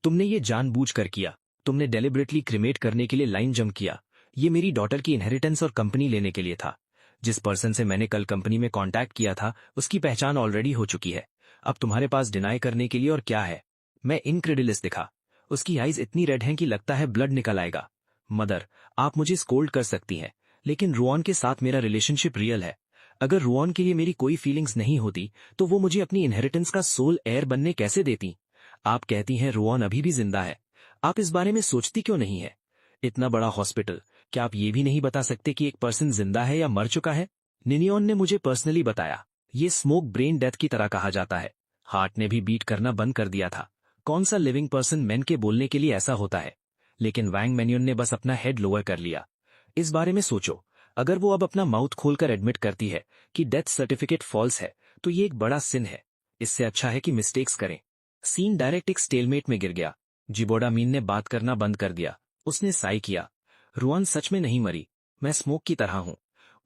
तुमने ये जानबूझकर किया। तुमने डेलिबरेटली क्रिमेट करने के लिए लाइन जंप किया। ये मेरी डॉटर की इनहेरिटेंस और कंपनी लेने के लिए था। जिस पर्सन से मैंने कल कंपनी में कांटेक्ट किया था उसकी पहचान ऑलरेडी हो चुकी है। अब तुम्हारे पास डिनाई करने के लिए और क्या है? मैं इनक्रेडिलस दिखा। उसकी आईज इतनी रेड हैं कि लगता है ब्लड निकल आएगा। मदर, आप मुझे स्कोल्ड कर सकती हैं, लेकिन रुऑन के साथ मेरा रिलेशनशिप रियल है। अगर रुऑन के लिए मेरी कोई फीलिंग्स नहीं होती तो वो मुझे अपनी इनहेरिटेंस का सोल एयर बनने कैसे देती? आप कहती हैं रुऑन अभी भी जिंदा है। आप इस बारे में सोचती क्यों नहीं है? इतना बड़ा हॉस्पिटल, क्या आप ये भी नहीं बता सकते कि एक पर्सन जिंदा है या मर चुका है? निनियॉन ने मुझे पर्सनली बताया। ये स्मोक ब्रेन डेथ की तरह कहा जाता है। हार्ट ने भी बीट करना बंद कर दिया था। कौन सा लिविंग पर्सन मैन के बोलने के लिए ऐसा होता है? लेकिन वैंग मैन्यून ने बस अपना हेड लोअर कर लिया। इस बारे में सोचो। अगर वो अब अपना माउथ खोलकर एडमिट करती है कि डेथ सर्टिफिकेट फॉल्स है तो ये एक बड़ा सिन है। इससे अच्छा है कि मिस्टेक्स करें। सीन डायरेक्ट एक स्टेलमेट में गिर गया। जिबोडा मीन ने बात करना बंद कर दिया। उसने साई किया। रुऑन सच में नहीं मरी। मैं स्मोक की तरह हूं।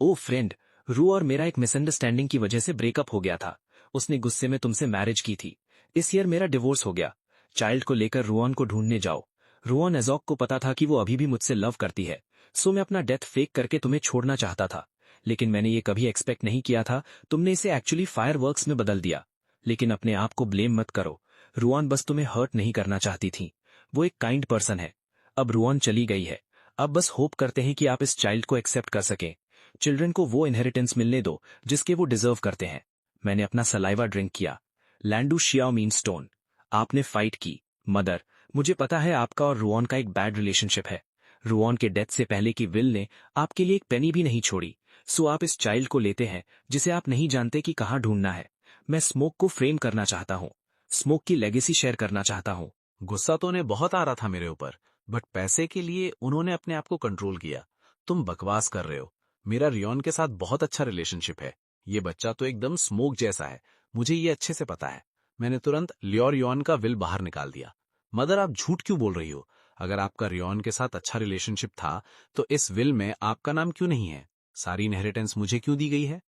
ओ फ्रेंड, रू और मेरा एक मिसअंडरस्टैंडिंग की वजह से ब्रेकअप हो गया था। उसने गुस्से में तुमसे मैरिज की थी। इस ईयर मेरा डिवोर्स हो गया। चाइल्ड को लेकर रुआन को ढूंढने जाओ। रुआन एजॉक को पता था कि वो अभी भी मुझसे लव करती है, सो मैं अपना डेथ फेक करके तुम्हें छोड़ना चाहता था। लेकिन मैंने ये कभी एक्सपेक्ट नहीं किया था तुमने इसे एक्चुअली फायरवर्क्स में बदल दिया। लेकिन अपने आप को ब्लेम मत करो। रुआन बस तुम्हें हर्ट नहीं करना चाहती थी। वो एक काइंड पर्सन है। अब रुआन चली गई है। अब बस होप करते हैं कि आप इस चाइल्ड को एक्सेप्ट कर सकें। चिल्ड्रन को वो इनहेरिटेंस मिलने दो जिसके वो डिजर्व करते हैं। मैंने अपना सलाइवा ड्रिंक किया। लैंडू शियाओ मीन स्टोन। आपने फाइट की। मदर, मुझे पता है आपका और रुआन का एक बैड रिलेशनशिप है। रुआन के डेथ से पहले की विल ने आपके लिए एक पेनी भी नहीं छोड़ी। सो आप इस चाइल्ड को लेते हैं जिसे आप नहीं जानते कि कहाँ ढूंढना है। मैं स्मोक को फ्रेम करना चाहता हूँ। स्मोक की लेगेसी शेयर करना चाहता हूँ। गुस्सा तो उन्हें बहुत आ रहा था मेरे ऊपर, बट पैसे के लिए उन्होंने अपने आप को कंट्रोल किया। तुम बकवास कर रहे हो। मेरा रियोन के साथ बहुत अच्छा रिलेशनशिप है। ये बच्चा तो एकदम स्मोक जैसा है, मुझे ये अच्छे से पता है। मैंने तुरंत लियोर रियोन का विल बाहर निकाल दिया। मदर, आप झूठ क्यों बोल रही हो? अगर आपका रियोन के साथ अच्छा रिलेशनशिप था तो इस विल में आपका नाम क्यों नहीं है? सारी इनहेरिटेंस मुझे क्यों दी गई है?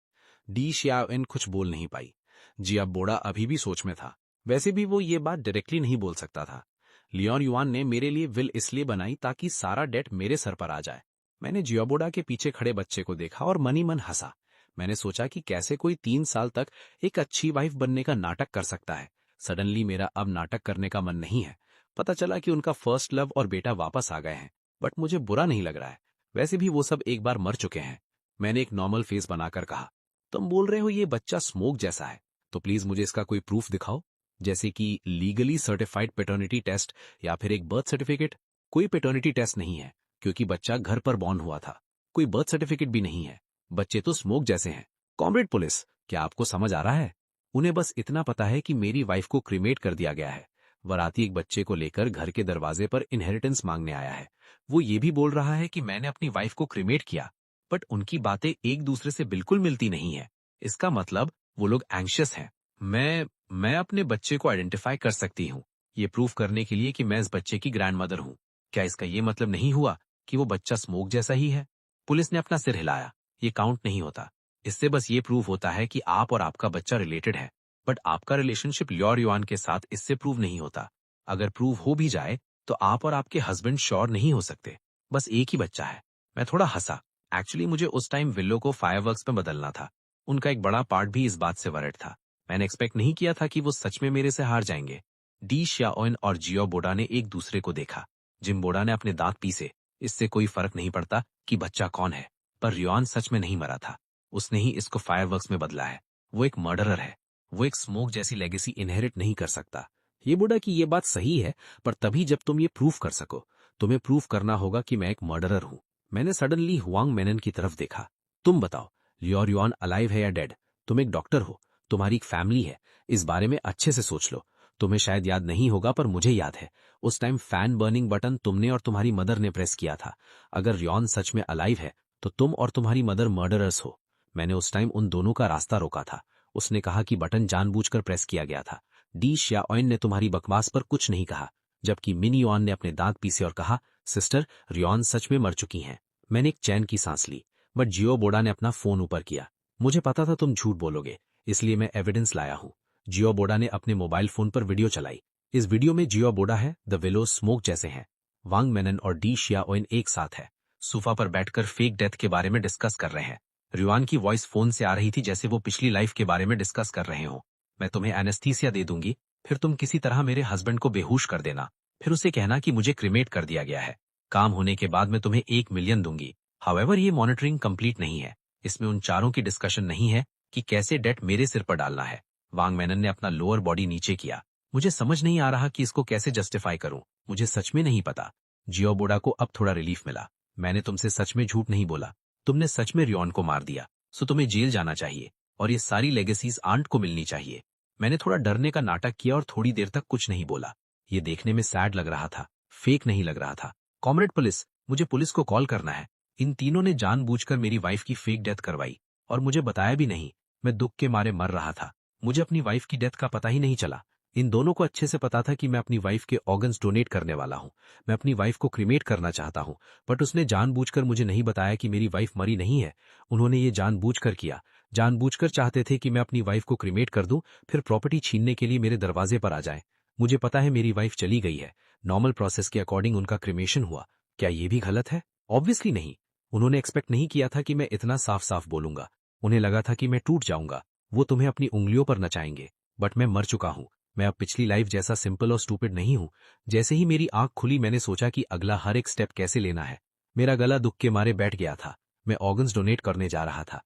डी शियाओएन कुछ बोल नहीं पाई। जिया बोड़ा अभी भी सोच में था। वैसे भी वो ये बात डायरेक्टली नहीं बोल सकता था। लियोन युआन ने मेरे लिए विल इसलिए बनाई ताकि सारा डेट मेरे सर पर आ जाए। मैंने जियोबोडा के पीछे खड़े बच्चे को देखा और मनी मन हंसा। मैंने सोचा कि कैसे कोई 3 साल तक एक अच्छी वाइफ बनने का नाटक कर सकता है। सडनली मेरा अब नाटक करने का मन नहीं है। पता चला कि उनका फर्स्ट लव और बेटा वापस आ गए हैं, बट मुझे बुरा नहीं लग रहा है। वैसे भी वो सब एक बार मर चुके हैं। मैंने एक नॉर्मल फेस बनाकर कहा, तुम बोल रहे हो ये बच्चा स्मोक जैसा है, तो प्लीज मुझे इसका कोई प्रूफ दिखाओ, जैसे कि लीगली सर्टिफाइड पेटर्निटी टेस्ट या फिर एक बर्थ सर्टिफिकेट। कोई पेटर्निटी टेस्ट नहीं है क्योंकि बच्चा घर पर बॉर्न हुआ था। कोई बर्थ सर्टिफिकेट भी नहीं है। बच्चे तो स्मोक जैसे हैं। कॉमरेड पुलिस, क्या आपको समझ आ रहा है? उन्हें बस इतना पता है कि मेरी वाइफ को क्रीमेट कर दिया गया है। वराती एक बच्चे को लेकर घर के दरवाजे पर इनहेरिटेंस मांगने आया है। वो ये भी बोल रहा है कि मैंने अपनी वाइफ को क्रीमेट किया, बट उनकी बातें एक दूसरे से बिल्कुल मिलती नहीं है। इसका मतलब वो लोग एंग्शियस हैं। मैं अपने बच्चे को आइडेंटिफाई कर सकती हूँ, ये प्रूफ करने के लिए कि मैं इस बच्चे की ग्रैंडमदर हूँ। क्या इसका ये मतलब नहीं हुआ कि वो बच्चा स्मोक जैसा ही है? पुलिस ने अपना सिर हिलाया। ये काउंट नहीं होता। इससे बस ये प्रूव होता है कि आप और आपका बच्चा रिलेटेड है, बट आपका रिलेशनशिप लियोर युआन के साथ इससे प्रूव नहीं होता। अगर प्रूव हो भी जाए तो आप और आपके हस्बैंड श्योर नहीं हो सकते। बस एक ही बच्चा है। मैं थोड़ा हंसा। एक्चुअली मुझे उस टाइम विल्लो को फायरवर्क्स में बदलना था। उनका एक बड़ा पार्ट भी इस बात से वरिड था। मैंने एक्सपेक्ट नहीं किया था कि वो सच में मेरे से हार जाएंगे। डी शियाओन और जियो बोडा ने एक दूसरे को देखा। जिम बोडा ने अपने दांत पीसे। इससे कोई फर्क नहीं पड़ता कि बच्चा कौन है, पर रियोन सच में नहीं मरा था। उसने ही इसको फायरवर्क्स में बदला है। वो एक मर्डरर है। वो एक स्मोक जैसी लेगेसी इनहेरिट नहीं कर सकता। ये बोडा की ये बात सही है, पर तभी जब तुम ये प्रूफ कर सको। तुम्हें प्रूफ करना होगा कि मैं एक मर्डरर हूं। मैंने सडनली हुआंग मेनन की तरफ देखा। तुम बताओ, लियोर युआन अलाइव है या डेड? तुम एक डॉक्टर हो, तुम्हारी एक फैमिली है। इस बारे में अच्छे से सोच लो। तुम्हें शायद याद नहीं होगा, पर मुझे याद है। उस टाइम फैन बर्निंग बटन तुमने और तुम्हारी मदर ने प्रेस किया था। अगर रियोन सच में अलाइव है तो तुम और तुम्हारी मदर मर्डरर्स हो। मैंने उस टाइम उन दोनों का रास्ता रोका था। उसने कहा कि बटन जानबूझकर प्रेस किया गया था। डी शियाओन ने तुम्हारी बकवास पर कुछ नहीं कहा, जबकि मिनी युआन ने अपने दांत पीसे और कहा, सिस्टर, रियोन सच में मर चुकी हैं। मैंने एक चैन की सांस ली, बट जियो बोडा ने अपना फोन ऊपर किया। मुझे पता था तुम झूठ बोलोगे, इसलिए मैं एविडेंस लाया हूं। जियो बोडा ने अपने मोबाइल फोन पर वीडियो चलाई। इस वीडियो में जियो बोडा है, द विलो स्मोक जैसे हैं। वांग मेनन और डी शियाओन एक साथ है। सोफा पर बैठकर फेक डेथ के बारे में डिस्कस कर रहे हैं। रियोन की वॉइस फोन से आ रही थी जैसे वो पिछली लाइफ के बारे में डिस्कस कर रहे हो। मैं तुम्हें एनेस्थीसिया दे दूंगी, फिर तुम किसी तरह मेरे हस्बैंड को बेहोश कर देना, फिर उसे कहना कि मुझे क्रिमेट कर दिया गया है। काम होने के बाद मैं तुम्हें 1 मिलियन दूंगी। हाउएवर ये मॉनिटरिंग कंप्लीट नहीं है। इसमें उन चारों की डिस्कशन नहीं है कि कैसे डेट मेरे सिर पर डालना है। वांग मेनन ने अपना लोअर बॉडी नीचे किया। मुझे समझ नहीं आ रहा कि इसको कैसे जस्टिफाई करूं। मुझे सच में नहीं पता। जियो बोडा को अब थोड़ा रिलीफ मिला। मैंने तुमसे सच में झूठ नहीं बोला। तुमने सच में रियोन को मार दिया, सो तुम्हें जेल जाना चाहिए और ये सारी लेगेसीज आंट को मिलनी चाहिए। मैंने थोड़ा डरने का नाटक किया और थोड़ी देर तक कुछ नहीं बोला। ये देखने में सैड लग रहा था, फेक नहीं लग रहा था। कॉमरेड पुलिस, मुझे पुलिस को कॉल करना है। इन तीनों ने जानबूझकर मेरी वाइफ की फेक डेथ करवाई और मुझे बताया भी नहीं। मैं दुख के मारे मर रहा था। मुझे अपनी वाइफ की डेथ का पता ही नहीं चला। इन दोनों को अच्छे से पता था कि मैं अपनी वाइफ के ऑर्गन्स डोनेट करने वाला हूं। मैं अपनी वाइफ को क्रीमेट करना चाहता हूं, बट उसने जानबूझकर मुझे नहीं बताया कि मेरी वाइफ मरी नहीं है। उन्होंने ये जानबूझकर किया। जानबूझकर चाहते थे कि मैं अपनी वाइफ को क्रीमेट कर दूं, फिर प्रॉपर्टी छीनने के लिए मेरे दरवाजे पर आ जाएं। मुझे पता है मेरी वाइफ चली गई है। नॉर्मल प्रोसेस के अकॉर्डिंग उनका क्रीमेशन हुआ। क्या ये भी गलत है? ऑब्वियसली नहीं। उन्होंने एक्सपेक्ट नहीं किया था कि मैं इतना साफ साफ बोलूंगा। उन्हें लगा था कि मैं टूट जाऊंगा। वो तुम्हें अपनी उंगलियों पर नचाएंगे, बट मैं मर चुका हूं। मैं अब पिछली लाइफ जैसा सिंपल और स्टूपिड नहीं हूं। जैसे ही मेरी आंख खुली मैंने सोचा कि अगला हर एक स्टेप कैसे लेना है। मेरा गला दुख के मारे बैठ गया था। मैं ऑर्गन्स डोनेट करने जा रहा था।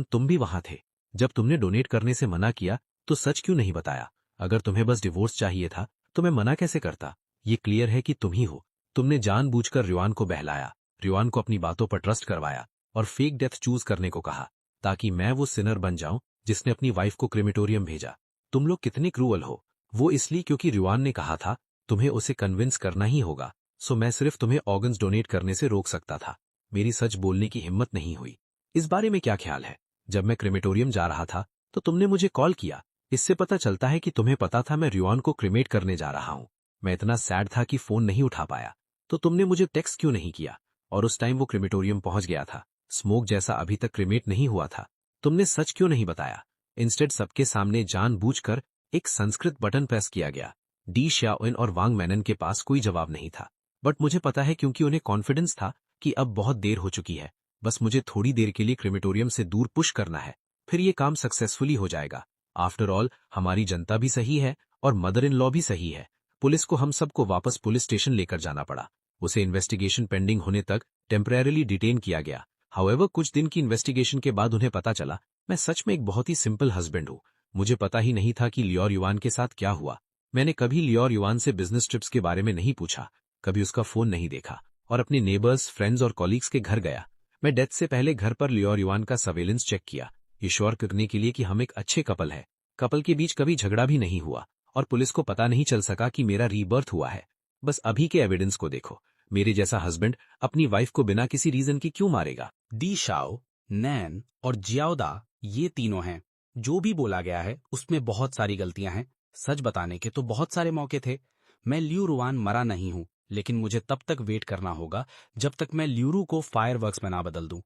तुम भी वहां थे। जब तुमने डोनेट करने से मना किया तो सच क्यों नहीं बताया? अगर तुम्हें बस डिवोर्स चाहिए था तो मैं मना कैसे करता? ये क्लियर है कि तुम ही हो। तुमने जानबूझकर रिवान को बहलाया, रिवान को अपनी बातों पर ट्रस्ट करवाया और फेक डेथ चूज करने को कहा, ताकि मैं वो सिनर बन जाऊं जिसने अपनी वाइफ को क्रेमेटोरियम भेजा। तुम लोग कितने क्रूअल हो। वो इसलिए क्योंकि रिवान ने कहा था तुम्हें उसे कन्विंस करना ही होगा, सो मैं सिर्फ तुम्हें ऑर्गन्स डोनेट करने से रोक सकता था। मेरी सच बोलने की हिम्मत नहीं हुई। इस बारे में क्या ख्याल है? जब मैं क्रेमेटोरियम जा रहा था तो तुमने मुझे कॉल किया। इससे पता चलता है कि तुम्हें पता था मैं रिवान को क्रिमेट करने जा रहा हूं। मैं इतना सैड था कि फोन नहीं उठा पाया। तो तुमने मुझे टेक्स्ट क्यों नहीं किया? और उस टाइम वो क्रिमेटोरियम पहुंच गया था। स्मोक जैसा अभी तक क्रिमेट नहीं हुआ था। तुमने सच क्यों नहीं बताया? इंस्टेड सबके सामने जानबूझकर एक संस्कृत बटन प्रेस किया गया। डी श्याओन और वांग मैनन के पास कोई जवाब नहीं था। बट मुझे पता है क्योंकि उन्हें कॉन्फिडेंस था कि अब बहुत देर हो चुकी है। बस मुझे थोड़ी देर के लिए क्रिमेटोरियम से दूर पुश करना है, फिर ये काम सक्सेसफुली हो जाएगा। आफ्टर ऑल हमारी जनता भी सही है और मदर इन लॉ भी सही है। पुलिस को हम सबको वापस पुलिस स्टेशन लेकर जाना पड़ा। उसे इन्वेस्टिगेशन पेंडिंग होने तक टेम्परेरीली डिटेन किया गया। हाउएवर कुछ दिन की इन्वेस्टिगेशन के बाद उन्हें पता चला मैं सच में एक बहुत ही सिंपल हस्बैंड हूँ। मुझे पता ही नहीं था कि लियोर युवान के साथ क्या हुआ। मैंने कभी लियोर युवान से बिजनेस ट्रिप्स के बारे में नहीं पूछा, कभी उसका फोन नहीं देखा और अपने नेबर्स, फ्रेंड्स और कॉलीग्स के घर गया। मैं डेथ से पहले घर पर लियोर युवान का सर्वेलेंस चेक किया, श्योर करने के लिए कि हम एक अच्छे कपल है। कपल के बीच कभी झगड़ा भी नहीं हुआ और पुलिस को पता नहीं चल सका कि मेरा रीबर्थ हुआ है। बस अभी के एविडेंस को देखो। मेरे जैसा हस्बैंड अपनी वाइफ को बिना किसी रीजन की क्यों मारेगा? दी शाओ, नैन और जियाओदा, ये तीनों हैं। जो भी बोला गया है उसमें बहुत सारी गलतियां हैं। सच बताने के तो बहुत सारे मौके थे। मैं लियू रुआन मरा नहीं हूं, लेकिन मुझे तब तक वेट करना होगा जब तक मैं ल्यूरू को फायरवर्क्स में ना बदल दूं,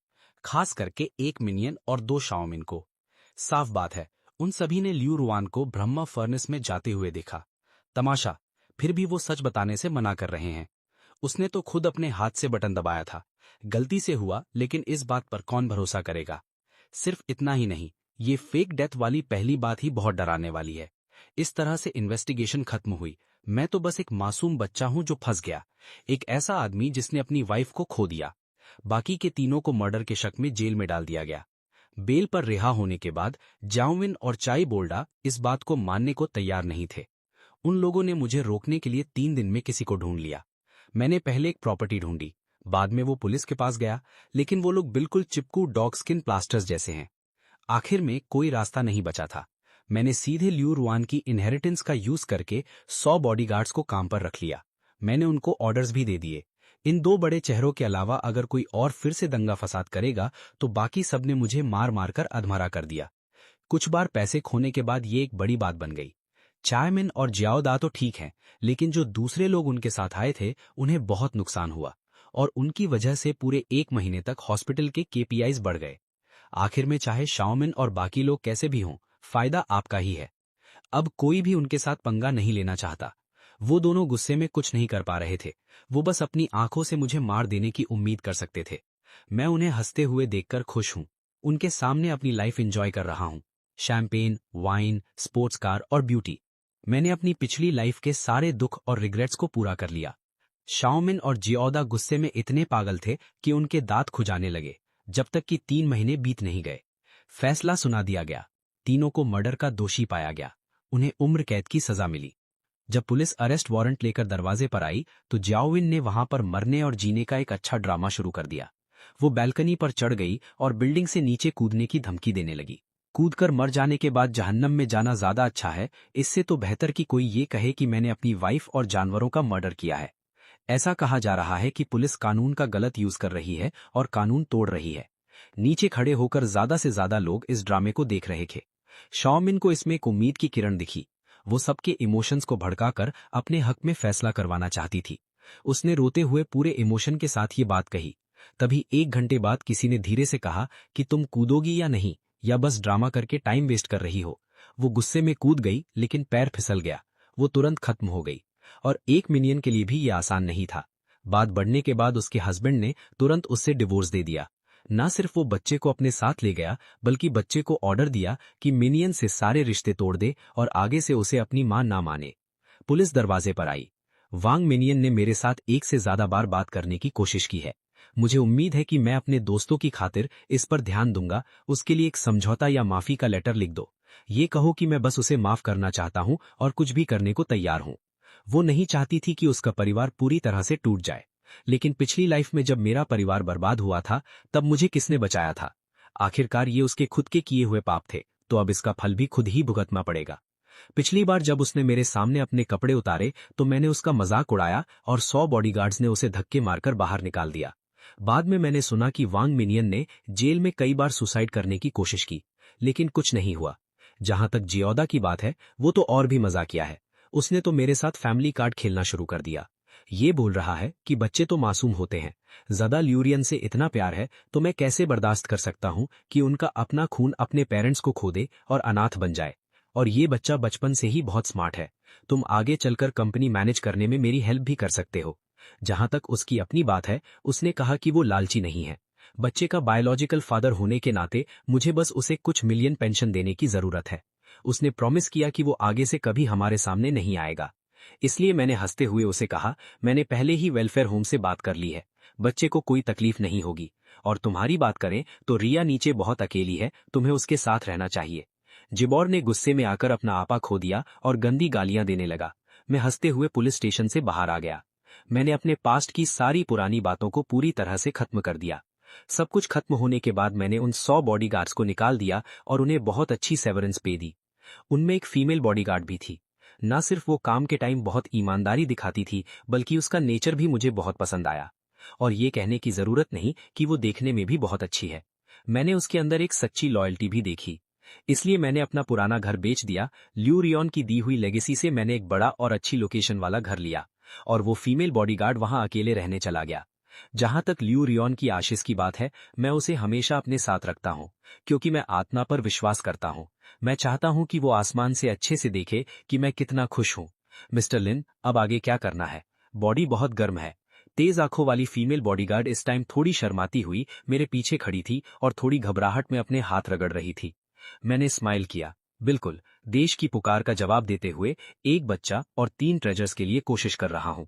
खास करके एक मिनियन और 2 शाओमिन को। साफ बात है, उन सभी ने लियू रुआन को ब्रह्मा फर्नेस में जाते हुए देखा। तमाशा, फिर भी वो सच बताने से मना कर रहे हैं। उसने तो खुद अपने हाथ से बटन दबाया था। गलती से हुआ, लेकिन इस बात पर कौन भरोसा करेगा? सिर्फ इतना ही नहीं, ये फेक डेथ वाली पहली बात ही बहुत डराने वाली है। इस तरह से इन्वेस्टिगेशन खत्म हुई। मैं तो बस एक मासूम बच्चा हूं जो फंस गया, एक ऐसा आदमी जिसने अपनी वाइफ को खो दिया। बाकी के तीनों को मर्डर के शक में जेल में डाल दिया गया। बेल पर रिहा होने के बाद जाओविन और चाई बोल्डा इस बात को मानने को तैयार नहीं थे। उन लोगों ने मुझे रोकने के लिए 3 दिन में किसी को ढूंढ लिया। मैंने पहले एक प्रॉपर्टी ढूंढी, बाद में वो पुलिस के पास गया, लेकिन वो लोग बिल्कुल चिपकू डॉग स्किन प्लास्टर्स जैसे हैं। आखिर में कोई रास्ता नहीं बचा था। मैंने सीधे लियू रुआन की इनहेरिटेंस का यूज करके 100 बॉडीगार्ड्स को काम पर रख लिया। मैंने उनको ऑर्डर्स भी दे दिए। इन 2 बड़े चेहरों के अलावा अगर कोई और फिर से दंगा फसाद करेगा तो बाकी सब ने मुझे मार मार कर अधमरा कर दिया। कुछ बार पैसे खोने के बाद ये एक बड़ी बात बन गई। चायमिन और जियाओदा तो ठीक हैं, लेकिन जो दूसरे लोग उनके साथ आए थे उन्हें बहुत नुकसान हुआ और उनकी वजह से पूरे 1 महीने तक हॉस्पिटल के केपीआईज बढ़ गए। आखिर में चाहे शाओमिन और बाकी लोग कैसे भी हों, फायदा आपका ही है। अब कोई भी उनके साथ पंगा नहीं लेना चाहता। वो दोनों गुस्से में कुछ नहीं कर पा रहे थे। वो बस अपनी आंखों से मुझे मार देने की उम्मीद कर सकते थे। मैं उन्हें हंसते हुए देखकर खुश हूं। उनके सामने अपनी लाइफ एंजॉय कर रहा हूं। शैंपेन, वाइन, स्पोर्ट्स कार और ब्यूटी। मैंने अपनी पिछली लाइफ के सारे दुख और रिग्रेट्स को पूरा कर लिया। शाओमिन और जियाओदा गुस्से में इतने पागल थे कि उनके दांत खुजाने लगे, जब तक कि 3 महीने बीत नहीं गए। फैसला सुना दिया गया। तीनों को मर्डर का दोषी पाया गया। उन्हें उम्र कैद की सजा मिली। जब पुलिस अरेस्ट वारंट लेकर दरवाजे पर आई तो जियाओविन ने वहां पर मरने और जीने का एक अच्छा ड्रामा शुरू कर दिया। वो बैल्कनी पर चढ़ गई और बिल्डिंग से नीचे कूदने की धमकी देने लगी। कूदकर मर जाने के बाद जहन्नम में जाना ज्यादा अच्छा है, इससे तो बेहतर कि कोई ये कहे कि मैंने अपनी वाइफ और जानवरों का मर्डर किया है। ऐसा कहा जा रहा है कि पुलिस कानून का गलत यूज कर रही है और कानून तोड़ रही है। नीचे खड़े होकर ज्यादा से ज्यादा लोग इस ड्रामे को देख रहे थे। शाओमिन को इसमें एक उम्मीद की किरण दिखी। वो सबके इमोशंस को भड़काकर अपने हक में फैसला करवाना चाहती थी। उसने रोते हुए पूरे इमोशन के साथ ये बात कही। तभी 1 घंटे बाद किसी ने धीरे से कहा कि तुम कूदोगी या नहीं, या बस ड्रामा करके टाइम वेस्ट कर रही हो। वो गुस्से में कूद गई, लेकिन पैर फिसल गया। वो तुरंत खत्म हो गई। और 1 मिनियन के लिए भी ये आसान नहीं था। बात बढ़ने के बाद उसके हस्बैंड ने तुरंत उससे डिवोर्स दे दिया। ना सिर्फ वो बच्चे को अपने साथ ले गया, बल्कि बच्चे को ऑर्डर दिया कि मिनियन से सारे रिश्ते तोड़ दे और आगे से उसे अपनी मां ना माने। पुलिस दरवाजे पर आई। वांग मिनियन ने मेरे साथ 1 से ज्यादा बार बात करने की कोशिश की है। मुझे उम्मीद है कि मैं अपने दोस्तों की खातिर इस पर ध्यान दूंगा। उसके लिए एक समझौता या माफी का लेटर लिख दो। ये कहो कि मैं बस उसे माफ करना चाहता हूं और कुछ भी करने को तैयार हूं। वो नहीं चाहती थी कि उसका परिवार पूरी तरह से टूट जाए। लेकिन पिछली लाइफ में जब मेरा परिवार बर्बाद हुआ था, तब मुझे किसने बचाया था? आखिरकार ये उसके खुद के किए हुए पाप थे, तो अब इसका फल भी खुद ही भुगतना पड़ेगा। पिछली बार जब उसने मेरे सामने अपने कपड़े उतारे तो मैंने उसका मजाक उड़ाया और 100 बॉडीगार्ड्स ने उसे धक्के मारकर बाहर निकाल दिया। बाद में मैंने सुना कि वांग मिनियन ने जेल में कई बार सुसाइड करने की कोशिश की, लेकिन कुछ नहीं हुआ। जहां तक जियोदा की बात है, वो तो और भी मजाकिया है। उसने तो मेरे साथ फैमिली कार्ड खेलना शुरू कर दिया। ये बोल रहा है कि बच्चे तो मासूम होते हैं, ज़्यादा ल्यूरियन से इतना प्यार है तो मैं कैसे बर्दाश्त कर सकता हूं कि उनका अपना खून अपने पेरेंट्स को खो दे और अनाथ बन जाए। और ये बच्चा बचपन से ही बहुत स्मार्ट है। तुम आगे चलकर कंपनी मैनेज करने में मेरी हेल्प भी कर सकते हो। जहां तक उसकी अपनी बात है, उसने कहा कि वो लालची नहीं है। बच्चे का बायोलॉजिकल फादर होने के नाते मुझे बस उसे कुछ मिलियन पेंशन देने की जरूरत है। उसने प्रॉमिस किया कि वो आगे से कभी हमारे सामने नहीं आएगा। इसलिए मैंने हंसते हुए उसे कहा, मैंने पहले ही वेलफेयर होम से बात कर ली है, बच्चे को कोई तकलीफ नहीं होगी। और तुम्हारी बात करें तो रिया नीचे बहुत अकेली है, तुम्हें उसके साथ रहना चाहिए। जिबौर ने गुस्से में आकर अपना आपा खो दिया और गंदी गालियां देने लगा। मैं हंसते हुए पुलिस स्टेशन से बाहर आ गया। मैंने अपने पास्ट की सारी पुरानी बातों को पूरी तरह से खत्म कर दिया। सब कुछ खत्म होने के बाद मैंने उन 100 बॉडीगार्ड्स को निकाल दिया और उन्हें बहुत अच्छी सेवरेंस पे दी। उनमें एक फीमेल बॉडीगार्ड भी थी। न सिर्फ वो काम के टाइम बहुत ईमानदारी दिखाती थी, बल्कि उसका नेचर भी मुझे बहुत पसंद आया। और ये कहने की जरूरत नहीं कि वो देखने में भी बहुत अच्छी है। मैंने उसके अंदर एक सच्ची लॉयल्टी भी देखी। इसलिए मैंने अपना पुराना घर बेच दिया। ल्यू रियन की दी हुई लेगेसी से मैंने एक बड़ा और अच्छी लोकेशन वाला घर लिया और वो फीमेल बॉडीगार्ड वहां अकेले रहने चला गया। जहां तक ल्यू रियन की आशीष की बात है, मैं उसे हमेशा अपने साथ रखता हूं, क्योंकि मैं आत्मा पर विश्वास करता हूं। मैं चाहता हूं कि वो आसमान से अच्छे से देखे कि मैं कितना खुश हूं। मिस्टर लिन, अब आगे क्या करना है? बॉडी बहुत गर्म है। तेज आंखों वाली फीमेल बॉडीगार्ड इस टाइम थोड़ी शर्माती हुई मेरे पीछे खड़ी थी और थोड़ी घबराहट में अपने हाथ रगड़ रही थी। मैंने स्माइल किया। बिल्कुल, देश की पुकार का जवाब देते हुए एक बच्चा और 3 ट्रेजर्स के लिए कोशिश कर रहा हूं।